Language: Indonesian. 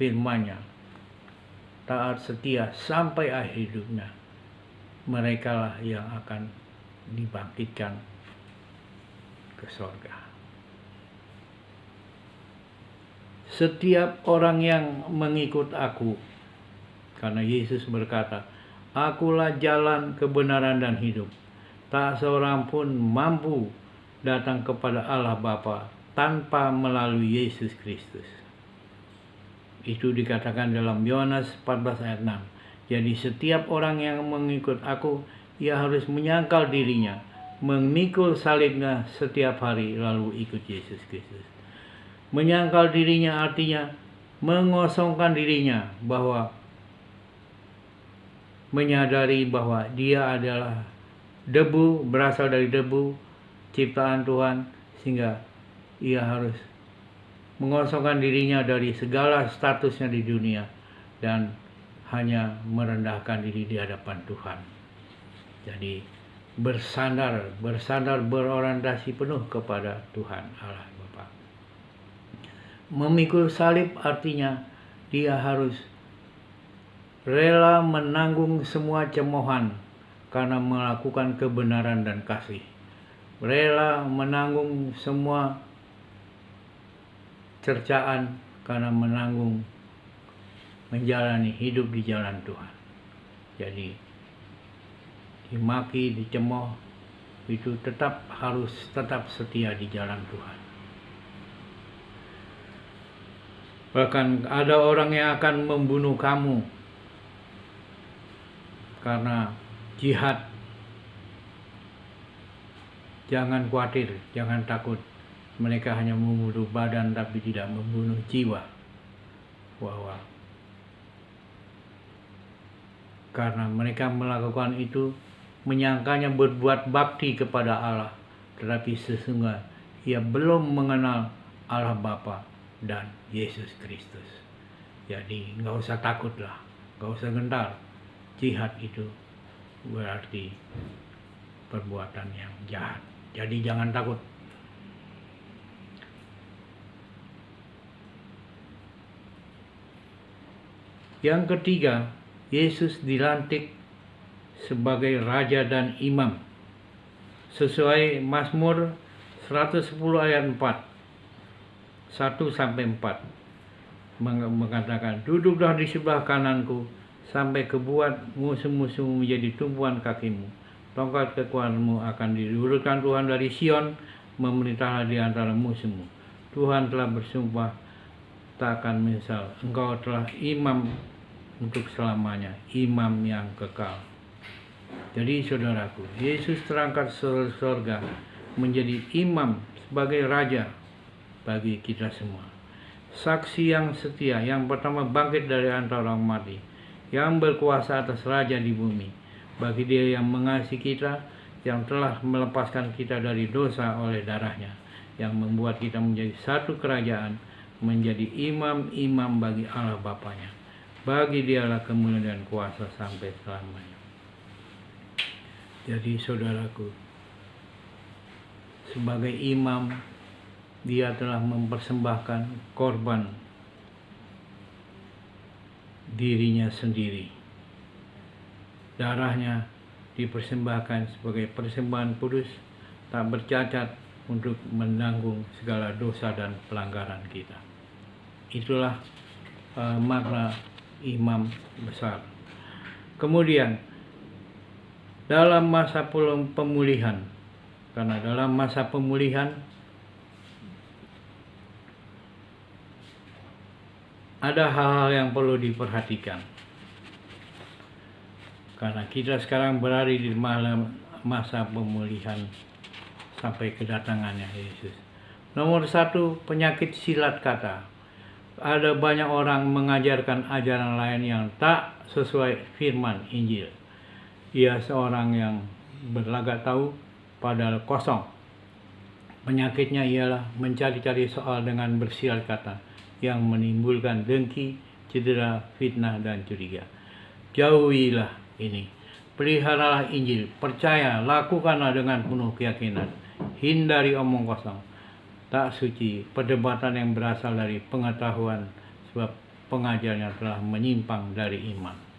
firman-Nya, taat setia sampai akhir hidupnya, merekalah yang akan dibangkitkan ke surga. Setiap orang yang mengikut aku, karena Yesus berkata, "Akulah jalan, kebenaran, dan hidup. Tak seorang pun mampu datang kepada Allah Bapa tanpa melalui Yesus Kristus." Itu dikatakan dalam Yohanes 14 ayat 6. Jadi setiap orang yang mengikut aku, ia harus menyangkal dirinya, memikul salibnya setiap hari, lalu ikut Yesus Kristus. Menyangkal dirinya artinya mengosongkan dirinya, bahwa menyadari bahwa dia adalah debu, berasal dari debu, ciptaan Tuhan, sehingga ia harus mengosongkan dirinya dari segala statusnya di dunia dan hanya merendahkan diri di hadapan Tuhan. Jadi bersandar berorientasi penuh kepada Tuhan Allah Bapa. Memikul salib artinya dia harus rela menanggung semua cemoohan karena melakukan kebenaran dan kasih. Rela menanggung semua cercaan karena menjalani hidup di jalan Tuhan. Jadi dimaki, dicemooh, itu harus tetap setia di jalan Tuhan. Bahkan ada orang yang akan membunuh kamu karena jihad. Jangan khawatir, jangan takut. Mereka hanya membunuh badan tapi tidak membunuh jiwa. Bahwa karena mereka melakukan itu, menyangkanya berbuat bakti kepada Allah, tetapi sesungguhnya ia belum mengenal Allah Bapa dan Yesus Kristus. Jadi nggak usah takutlah, nggak usah gentar. Jihad itu berarti perbuatan yang jahat. Jadi jangan takut. Yang ketiga, Yesus dilantik sebagai Raja dan Imam. Sesuai Mazmur 110 ayat 4, 1-4 mengatakan, "Duduklah di sebelah kananku, sampai kebuat musuh-musuhmu menjadi tumpuan kakimu. Tongkat kekuatanmu akan diurutkan Tuhan dari Sion, memerintahlah di antara musuhmu. Tuhan telah bersumpah, tak akan menyesal. Engkau telah imam untuk selamanya, imam yang kekal." Jadi saudaraku, Yesus terangkat surga menjadi imam sebagai raja bagi kita semua. Saksi yang setia, yang pertama bangkit dari antara orang mati, yang berkuasa atas raja di bumi. Bagi Dia yang mengasihi kita, yang telah melepaskan kita dari dosa oleh darahnya, yang membuat kita menjadi satu kerajaan, menjadi imam-imam bagi Allah Bapanya. Bagi Dialah kemuliaan dan kuasa sampai selamanya. Jadi saudaraku, sebagai imam, Dia telah mempersembahkan korban dirinya sendiri. Darahnya dipersembahkan sebagai persembahan kudus, tak bercacat, untuk menanggung segala dosa dan pelanggaran kita. Itulah makna imam besar. Kemudian dalam masa pemulihan, karena dalam masa pemulihan ada hal-hal yang perlu diperhatikan. Karena kita sekarang berada di masa pemulihan sampai kedatangannya Yesus. Nomor 1, penyakit silat kata. Ada banyak orang mengajarkan ajaran lain yang tak sesuai firman Injil. Ia seorang yang berlagak tahu padahal kosong. Penyakitnya ialah mencari-cari soal dengan bersilat kata yang menimbulkan dengki, cedera, fitnah, dan curiga. Jauhilah ini. Peliharalah Injil, percaya, lakukanlah dengan penuh keyakinan. Hindari omong kosong, tak suci, perdebatan yang berasal dari pengetahuan, sebab pengajarnya telah menyimpang dari iman.